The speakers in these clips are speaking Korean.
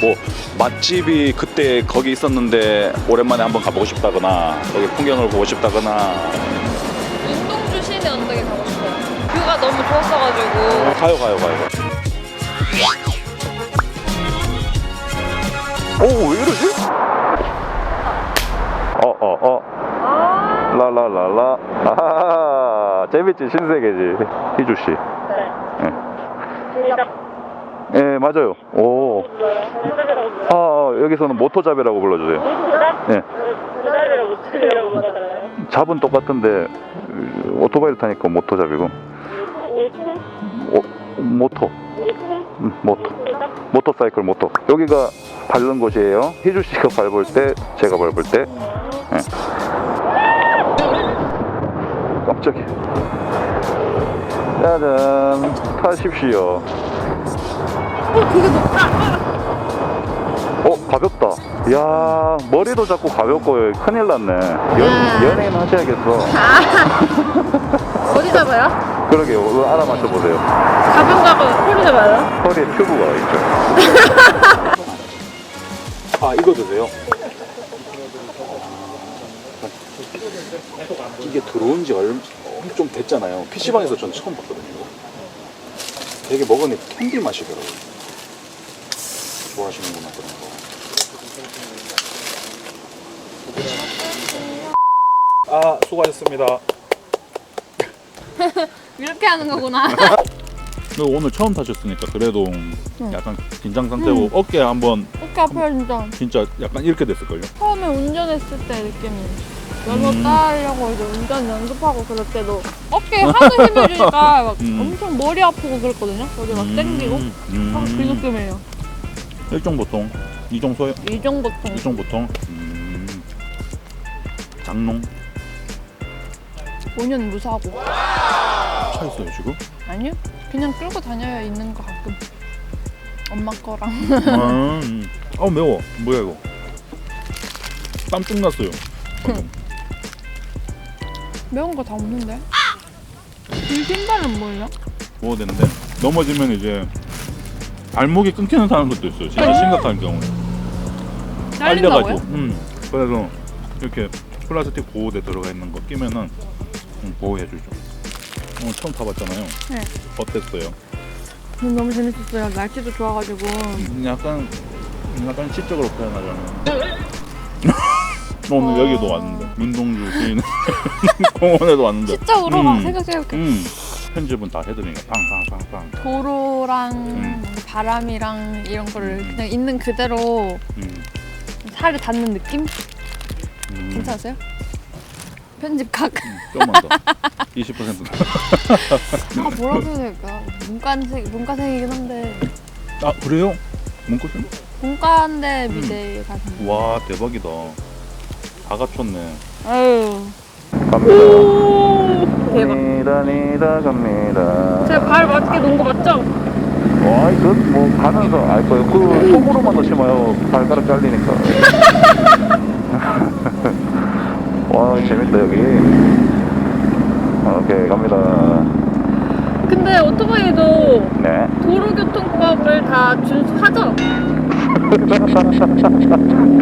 뭐 맛집이 그때 거기 있었는데 오랜만에 한번 가보고 싶다거나 여기 풍경을 보고 싶다거나. 운동주 시내 언덕에 가고 싶어요. 뷰가 너무 좋았어가지고. 가요. 오, 왜 이러지? 라라라라. 아하하. 재밌지, 신세계지. 희주씨. 네. 예, 맞아요. 오. 여기서는 모토잡이라고 불러주세요. 예. 잡은 똑같은데, 오토바이를 타니까 모토잡이고. 모토. 모터사이클 모토. 여기가 밟는 곳이에요. 희주씨가 밟을 때, 제가 밟을 때. 예. 깜짝이야. 짜잔. 타십시오. 되게 높다. 가볍다. 이야, 머리도 자꾸 가볍고 큰일 났네. 연예인 하셔야겠어. 어디 잡아요? 그러게요. 알아 맞춰보세요. 가볍다고 허리 잡아요? 허리에 튜브가 있죠. 이거 드세요. 이게 들어온 지 좀 됐잖아요. PC방에서 전 처음 봤거든요. 되게 먹으니까 캔디 맛이더라고요. 좋아하시는구나, 그런 거. 수고하셨습니다. 이렇게 하는 거구나. 오늘 처음 타셨으니까 그래도 약간 긴장 상태고 어깨 한번 어깨 아파요 진짜 약간 이렇게 됐을걸요? 처음에 운전했을 때 느낌이 연어 따려고 이제 운전 연습하고 그럴 때도 어깨에 하도 힘을 주니까 막 엄청 머리 아프고 그랬거든요. 머리 막 땡기고 그 느낌이에요. 일종보통, 이종소요? 이종보통. 이종보통. 장롱. 5년 무사고. 차 있어요 지금? 아니요. 그냥 끌고 다녀야 있는 거 가끔. 엄마 거랑. 매워. 뭐야 이거? 땀 났어요. 매운 거 다 없는데? 이 신발은 뭐예요? 먹어야 되는데 넘어지면 이제 발목이 끊기는 사람들도 있어요. 진짜 심각한 경우에. 잘린다고요? 그래서 이렇게 플라스틱 보호대 들어가 있는 거 끼면은 보호해주죠. 오늘 처음 타봤잖아요. 네. 어땠어요? 너무 재밌었어요. 날씨도 좋아가지고. 약간 시적으로 표현하자면 오늘 여기도 왔는데 윤동주 시인 공원에도 왔는데 시적으로 막 생각해볼게. 편집은 다 해드리니까 팡팡팡팡 도로랑 바람이랑 이런 거를 그냥 있는 그대로 살에 닿는 느낌? 괜찮으세요? 편집 각. 조금만 더 20%. 뭐라고 해야 될까? 문과생이긴 한데. 그래요? 문과생? 문과인데 미대 가는. 와 대박이다. 다 갖췄네. 아유. 갑니다. 대박. 니다 갑니다. 제가 발 맞게 놓은 거 맞죠? 뭐 가면서 알 거예요. 그 속으로만 넣지 마요. 발가락 잘리니까. 와 재밌다 여기. 오케이 갑니다. 근데 오토바이도 네. 도로교통법을 다 준수하죠?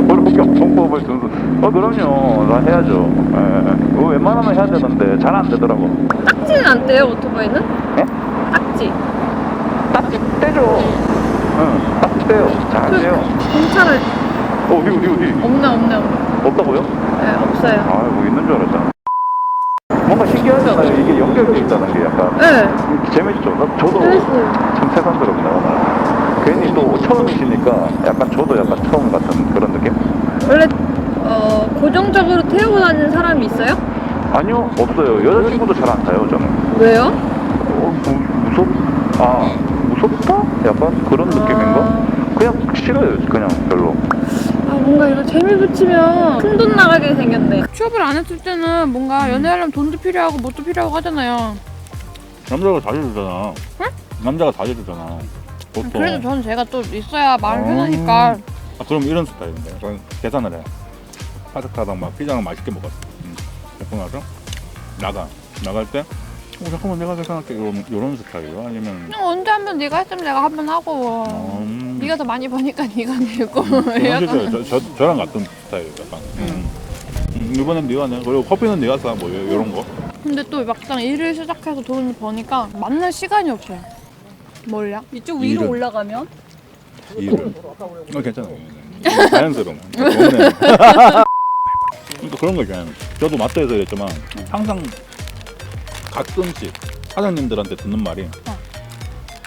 도로교통법을 준수. 그럼요. 다 해야죠. 예. 웬만하면 해야 되는데 잘 안 되더라고. 딱지는 안 떼요 오토바이는? 예? 딱지. 딱지 떼죠. 응. 딱지 떼요. 잘 안 돼요. 공차를. 어디? 없네. 없다고요? 네, 없어요. 뭐 있는 줄 알았잖아. 뭔가 신기하잖아요. 이게 연결돼 있다는 게 약간. 네. 재밌죠. 저도 재밌어요. 참 새삼스럽네요 오늘. 괜히 또 처음이시니까 약간 저도 약간 처음 같은 그런 느낌? 원래 고정적으로 태우고 다니는 사람이 있어요? 아니요 없어요. 여자친구도 잘 안 타요 저는. 왜요? 무섭다? 약간 그런 느낌인가? 그냥 싫어요. 그냥 별로. 뭔가 이거 재미 붙이면 큰돈 나가게 생겼네. 취업을 안 했을 때는 뭔가 연애하려면 돈도 필요하고 뭣도 필요하고 하잖아요. 남자가 다 해주잖아. 응? 남자가 다 해주잖아. 보통. 그래도 저는 제가 또 있어야 마음이 편하니까. 그럼 이런 스타일인데 약간 계산을 해. 파스타랑 막 피자랑 맛있게 먹었어. 먹고 나서 나갈 때 잠깐만 내가 계산할게 이런 스타일이요? 아니면 그냥 언제 한번 네가 했으면 내가 한번 하고. 네가 네가 더 많이 버니까 네가 내고 사실 저랑 같은 스타일이에요. 약간. 이번엔 네가 내. 그리고 커피는 네가 사. 뭐 이런 거. 근데 또 막상 일을 시작해서 돈을 버니까 만날 시간이 없어요. 뭘요? 이쪽 위로 일은. 올라가면 일을. 괜찮아요. 자연스러운. 좋네. 그러니까 그런 거 있잖아요. 저도 마트에서 그랬지만 항상 가끔씩 사장님들한테 듣는 말이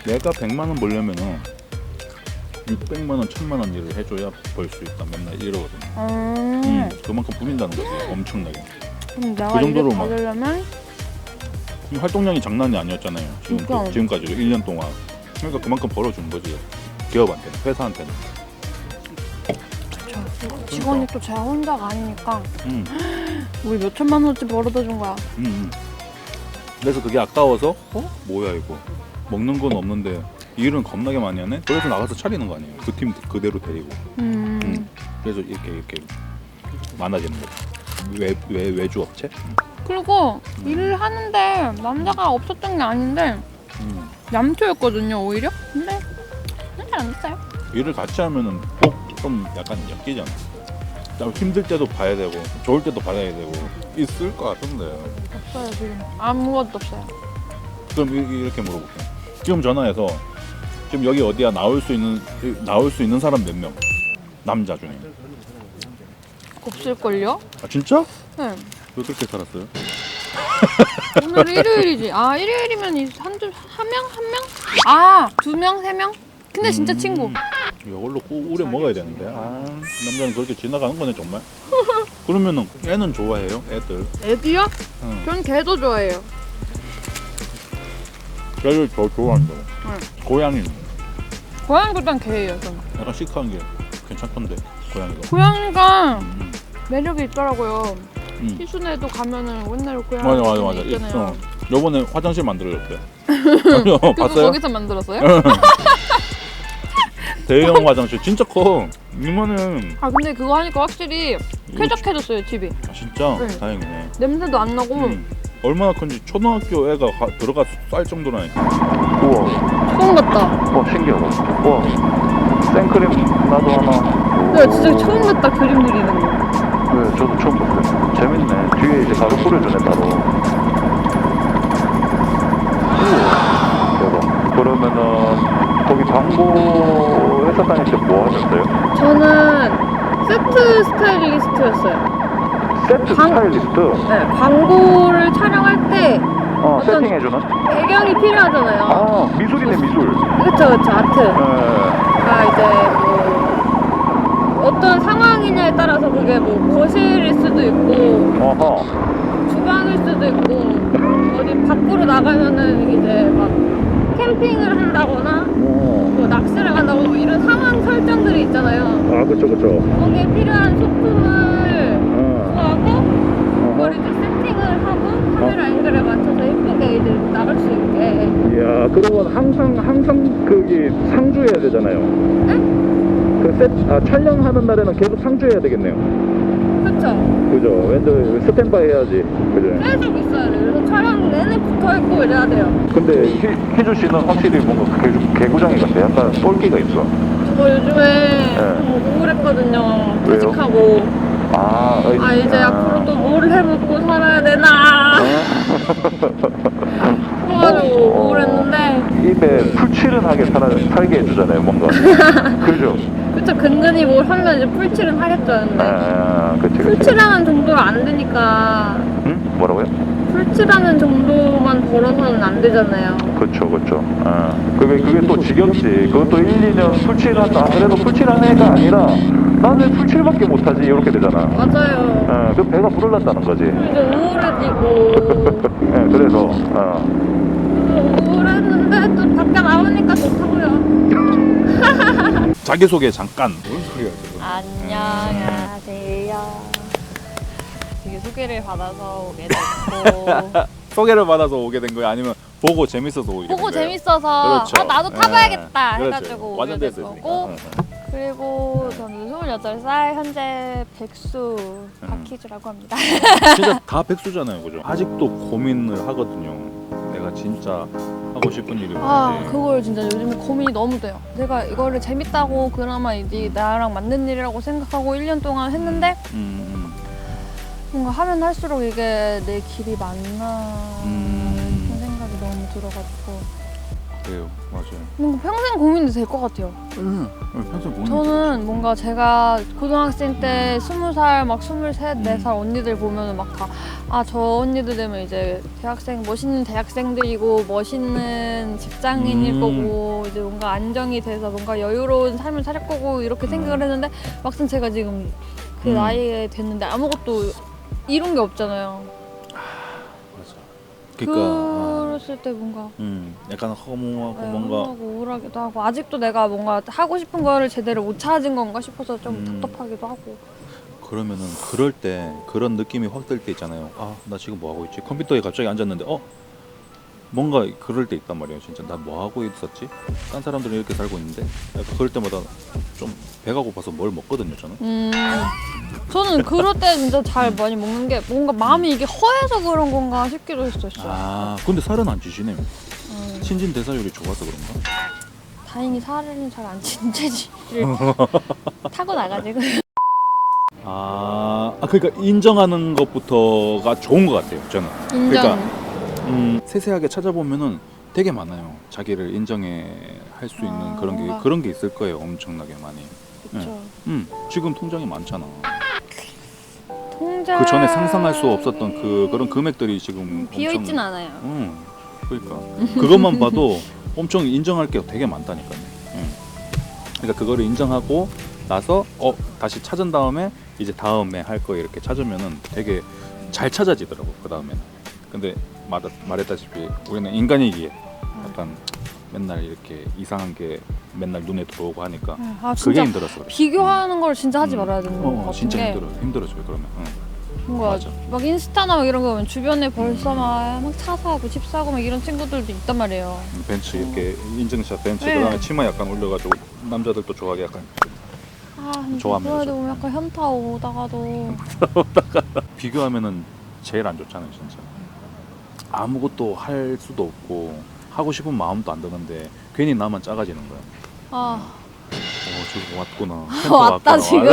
내가 100만 원 벌려면은 600만 원, 1000만 원 일을 해줘야 벌 수 있다. 맨날 이러거든요. 그만큼 부린다는 거지. 엄청나게. 그럼 내가 그 정도로 일을 막- 받으려면 활동량이 장난이 아니었잖아요. 그러니까. 지금까지 1년 동안. 그러니까 그만큼 벌어주는 거지. 기업한테는, 회사한테는. 직원이 또 제가 혼자가 아니니까 음. 우리 몇 천만 원어치 벌어다 준 거야. 그래서 그게 아까워서 뭐야 이거 먹는 건 없는데 일은 겁나게 많이 하네. 그래서 나가서 차리는 거 아니에요. 그 팀 그대로 데리고. 그래서 이렇게 많아지는 거죠. 외주 업체. 그리고 일을 하는데 남자가 없었던 게 아닌데 얌초였거든요 오히려. 근데 잘안 됐어요. 일을 같이 하면은 꼭 좀 약간 엮이잖아. 좀 힘들 때도 봐야 되고 좋을 때도 봐야 되고 있을 것 같은데. 없어요 지금. 아무것도 없어요. 그럼 이렇게 물어볼게요. 지금 전화해서 지금 여기 어디야 나올 수 있는 사람 몇 명? 남자 중에. 없을걸요? 아 진짜? 네. 왜 그렇게 살았어요? 오늘 일요일이지. 아 일요일이면 한 명? 아 2명? 3명? 근데 진짜 친구. 이걸로 꼭 우려 먹어야 되는데. 남자는 그렇게 지나가는 거네 정말. 그러면은 애는 좋아해요? 애들. 애기요? 응. 전 개도 좋아해요. 애를 더 좋아한다. 고양이는 고양이보단 개예요 저는. 약간 시크한 게 괜찮던데 고양이가. 고양이가 음. 매력이 있더라고요. 음. 희순에도 가면은 옛날에 고양이 맞아. 있잖아요. 요번에 화장실 만들어줬대. 그거 봤어요? 거기서 만들었어요? 대형 화장실 진짜 커. 이거는 아 근데 그거 하니까 확실히 쾌적해졌어요 집이. 진짜 네. 다행이네. 냄새도 안 나고 얼마나 큰지 초등학교 애가 들어가 쌀 정도라니까. 우와, 처음 봤다. 신기하다. 우와, 생크림 나도 하나. 네 진짜 처음 봤다 그림 그리는 거. 네, 저도 처음 봤어요. 재밌네. 뒤에 이제 가루 뿌려주네, 따로. 우와, 대박. 그러면은, 거기 광고 회사 다닐 때 뭐 하셨어요? 저는 세트 스타일리스트였어요. 세트 스타일리스트? 네, 광고를 촬영할 때 어떤- 세팅해주는? 배경이 필요하잖아요. 아, 미술이네, 미술. 그쵸 아트. 네. 그러니까 이제 뭐 어떤 상황이냐에 따라서 그게 뭐 거실일 수도 있고 어허. 주방일 수도 있고 어디 밖으로 나가면은 이제 막 캠핑을 한다거나 뭐 낚시를 간다거나 뭐 이런 상황 설정들이 있잖아요. 아, 그쵸. 거기에 필요한 소품을 구하고 그걸 어허. 이제 세팅을 하고 카메라 앵글에 맞춰서 예쁘게 이제 나갈 수 있게. 이야, 그러면 항상 거기 상주해야 되잖아요. 촬영하는 날에는 계속 상주해야 되겠네요. 그쵸? 그죠? 왠지 스탠바이 해야지. 그죠? 계속 있어야 돼요. 그래서 촬영 내내 붙어있고 이래야 돼요. 근데 희주 씨는 확실히 뭔가 개구장이 같아. 약간 똘끼가 있어. 저 요즘에 좀 우울했거든요. 퇴직하고. 이제 앞으로 또 뭘 해먹고 살아야 되나. 그래가지고 우울했는데. 입에 풀칠은하게 살게 해주잖아요, 뭔가. 그죠? 그쵸, 근근히 뭘 하면 이제 풀칠은 하겠죠. 근데 그치. 풀칠하는 정도로 안 되니까. 응? 뭐라고요? 풀칠하는 정도만 벌어서는 안 되잖아요. 그쵸. 그게 또 지겹지. 그것도 1, 2년 풀칠한다. 그래도 풀칠한 애가 아니라 나는 왜 풀칠밖에 못하지? 이렇게 되잖아. 맞아요. 그 배가 부를났다는 거지. 이제 우울해지고. 그래서 우울했는데 또 밖에 나오니까 좋다고요. 자기소개 잠깐. 뭔 소리야 지금. 안녕하세요. 되게 소개를 받아서 오게 됐고 소개를 받아서 오게 된 거예요? 아니면 보고 재밌어서 오게 된 보고 거예요? 재밌어서 그렇죠. 나도 타봐야겠다 그렇죠. 해가지고 오게 완전 된 됐으니까. 거고 그리고 저는 28살 현재 백수 박희주라고 합니다. 진짜 다 백수잖아요, 그죠? 아직도 고민을 하거든요. 내가 진짜 하고 하고 싶은 일이 아, 뭔지. 그걸 진짜 요즘에 고민이 너무 돼요. 내가 이거를 재밌다고 그나마 이제 나랑 맞는 일이라고 생각하고 1년 동안 했는데 뭔가 하면 할수록 이게 내 길이 맞나 그런 생각이 너무 들어가지고 그래요, 맞아요. 뭔가 평생 고민이 될 것 같아요. 평생 고민. 저는 뭔가 제가 고등학생 때 20살, 막 23, 4살 언니들 보면은 막 다, 아, 저 언니들 되면 이제 대학생, 멋있는 대학생들이고, 멋있는 직장인일 거고, 이제 뭔가 안정이 돼서 뭔가 여유로운 삶을 살 거고, 이렇게 생각을 했는데, 막상 제가 지금 그 나이에 됐는데 아무것도 이룬 게 없잖아요. 맞아. 그러니까. 그랬을 때 뭔가 약간 허무하고 네, 뭔가. 허무하고 우울하기도 하고 아직도 내가 뭔가 하고 싶은 거를 제대로 못 찾은 건가 싶어서 좀 답답하기도 하고. 그러면은 그럴 때 그런 느낌이 확 들 때 있잖아요. 아, 나 지금 뭐 하고 있지? 컴퓨터에 갑자기 앉았는데 뭔가 그럴 때 있단 말이에요. 진짜 나 뭐 하고 있었지? 딴 사람들은 이렇게 살고 있는데 약간 그럴 때마다 좀 배가 고파서 뭘 먹거든요, 저는. 저는 그럴 때 진짜 잘 많이 먹는 게 뭔가 마음이 이게 허해서 그런 건가 싶기도 했어요. 아, 근데 살은 안 찌시네요. 신진대사율이 좋아서 그런가? 다행히 살은 잘 안 찐 체질을 타고 나가지고. 그러니까 인정하는 것부터가 좋은 것 같아요, 저는. 인정. 그러니까 세세하게 찾아보면은 되게 많아요. 자기를 인정해 할 수 있는 그런 게 있을 거예요, 엄청나게 많이. 그렇죠. 지금 통장이 많잖아. 통장. 그 전에 상상할 수 없었던 그런 금액들이 지금 비어 있진 않아요. 그러니까 그것만 봐도 엄청 인정할 게 되게 많다니까요. 그러니까 그거를 인정하고 나서 다시 찾은 다음에 이제 다음에 할 거 이렇게 찾으면은 되게 잘 찾아지더라고, 그 다음에는. 근데 말했다시피 우리는 인간이기에 약간 맨날 이렇게 이상한 게 맨날 눈에 들어오고 하니까 아, 그게 진짜 힘들어서 그래. 비교하는 걸 진짜 하지 말아야 되는 것 같은 진짜 게 힘들어져요 그러면. 뭔가 맞아. 막 인스타나 막 이런 거 보면 주변에 벌써 막 차 사고 집 사고 막 이런 친구들도 있단 말이에요. 벤츠 이렇게 인증샷 벤츠 네. 그다음에 치마 약간 올려가지고 남자들도 좋아하게 약간 좋아하면서. 그래도 보면 약간 현타 오다가도 비교하면은 제일 안 좋잖아요, 진짜. 아무것도 할 수도 없고 하고 싶은 마음도 안 드는데 괜히 나만 작아지는 거야. 아 지금 왔구나. 왔다 지금.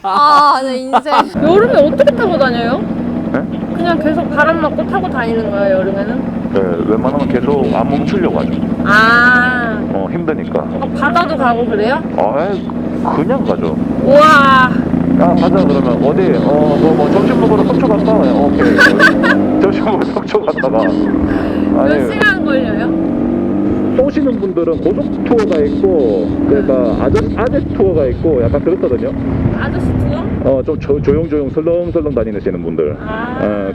아, 내 인생. 여름에 어떻게 타고 다녀요? 네? 그냥 계속 바람 맞고 타고 다니는 거예요, 여름에는? 네, 웬만하면 계속 안 멈추려고 하죠. 아, 힘드니까. 바다도 가고 그래요? 그냥 가죠. 우와. 야, 가자 그러면 어디? 뭐 점심 먹으러 속초 갔다. 오케이. 점심 먹으러 속초 갔다가. 몇 시간 걸려요? 쏘시는 분들은 고속 투어가 있고, 그러니까 아저씨 투어가 있고, 약간 그렇거든요. 아저씨 투어? 좀 조용조용 설렁설렁 다니시는 분들.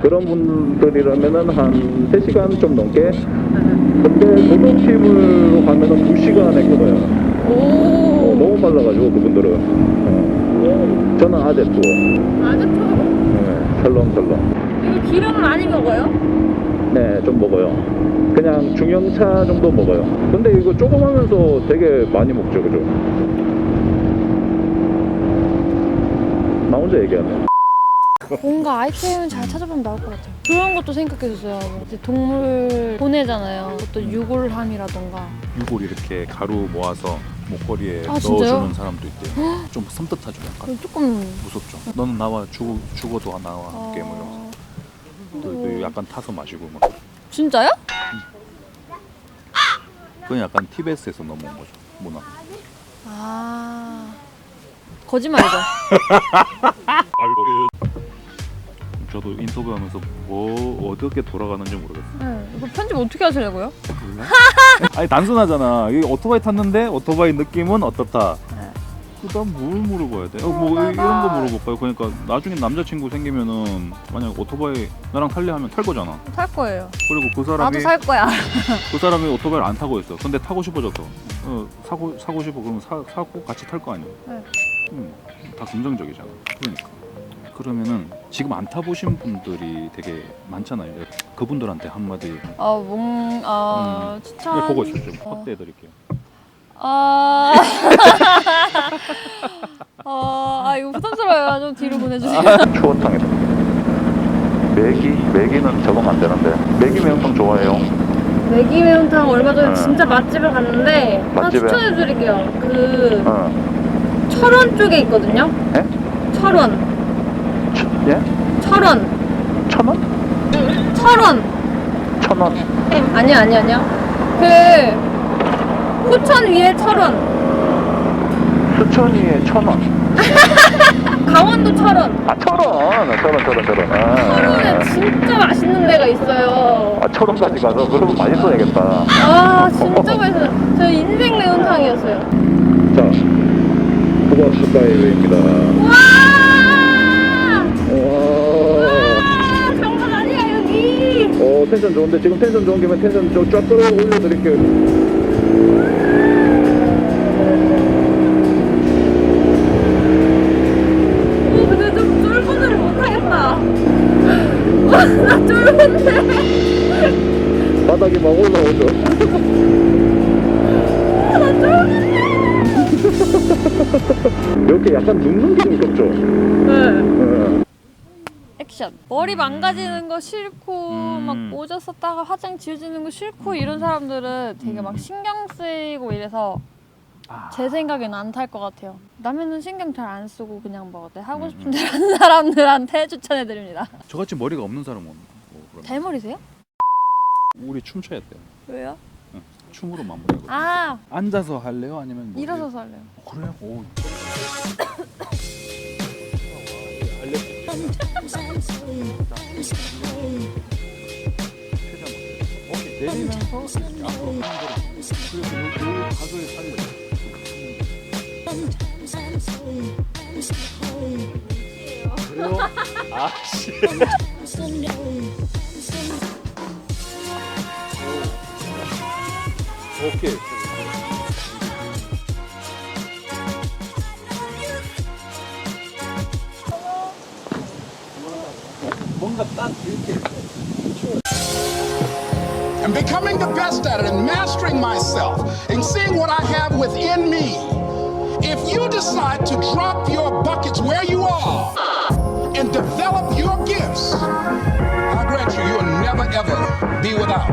그런 분들이라면은 한 3시간 좀 넘게. 근데 고속팀으로 가면은 2시간에 끊어요. 오. 너무 빨라가지고 그분들은. 저는 아재 투어. 아재 투어? 설렁설렁. 이거 기름 많이 먹어요? 네, 좀 먹어요. 그냥 중형차 정도 먹어요. 근데 이거 조금하면서 되게 많이 먹죠, 그죠? 나 혼자 얘기하네. 뭔가 아이템은 잘 찾아보면 나올 것 같아요. 그런 것도 생각해줬어요. 이제 동물 보내잖아요. 또 유골함이라던가. 유골 이렇게 가루 모아서 목걸이에 아, 진짜요? 넣어주는 사람도 있대요. 좀 섬뜩하죠, 약간. 조금 무섭죠. 너는 나와 죽어도 나와 함께 뭐 이러면서. 또 약간 타서 마시고 막. 진짜요? 그건 약간 티베트에서 넘어온 거죠, 문화. 아, 거짓말이죠. 저도 인터뷰하면서 뭐 어떻게 돌아가는지 모르겠어요. 네, 이거 편집 어떻게 하시려고요? 아니 단순하잖아. 이 오토바이 탔는데 오토바이 느낌은 어떻다. 그다음 뭘 물어봐야 돼? 뭐 이런 거 물어볼까요? 그러니까 나중에 남자친구 생기면은 만약 오토바이 나랑 탈래 하면 탈 거잖아. 탈 거예요. 그리고 그 사람이 나도 살 거야. 그 사람이 오토바이를 안 타고 있어. 근데 타고 싶어져서 사고 싶어 그러면 사고 같이 탈 거 아니야. 네. 다 긍정적이잖아. 그러니까. 그러면은 지금 안 타보신 분들이 되게 많잖아요. 그분들한테 한마디. 추천. 그거 있어요. 좀 확대해드릴게요. 이거 부담스러워요. 좀 뒤로 보내주세요. 추어탕이다. 매기는 적응 안 되는데. 매기 매운탕 좋아해요? 매기 매운탕 얼마 전에 진짜 맛집을 갔는데 하나 맛집에? 추천해드릴게요. 그 어. 철원 쪽에 있거든요. 예? 철원. 예? 철원. 1,000원? 철원. 1,000원? 아니야. 그 포천 위에 철원. 수천 위에 1,000원. 강원도 철원. 아, 철원에 철원에 진짜 맛있는 데가 있어요. 아, 철원까지 가서 그러면 맛있어야겠다. 아 진짜 맛있어요. 저 인생 매운탕이었어요. 자, 후바 스카이웨이입니다. 와! 와. 장난 아니야 여기. 텐션 좋은데 지금 텐션 좋은 김에 텐션 쫙 끌어 올려드릴게요. 오 근데 좀 쫄보들을 못하겠다. 와나 쫄본데. 바닥이 막 올라오죠. 나 쫄본데. 이렇게 약간 눕는 게 좀 겹죠. 네. 네. 액션. 머리 망가지는 거 싫고 막 음. 모자 썼다가 화장 지워지는 거 싫고 이런 사람들은 되게 막 신경 쓰이고 이래서 제 생각엔 안 탈 것 같아요. 남의는 신경 잘 안 쓰고 그냥 뭐 하고 싶은 대로 하는 사람들한테 추천해드립니다. 저같이 머리가 없는 사람은 뭐 그러면 대머리세요? 우리 춤춰야 돼요. 왜요? 춤으로 마무리하고. 아 앉아서 할래요? 아니면 뭐 일어서서 할래요. 그래요? 오. 오케이, 내리면서 이렇게 앞으로 가는 거를. 그래서 요 각을 살려. 그래요? 아 씨. 오케이. 뭔가 딱 이렇게. And becoming the best at it and mastering myself and seeing what I have within me. If you decide to drop your buckets where you are and develop your gifts, I grant you, you'll never ever be without.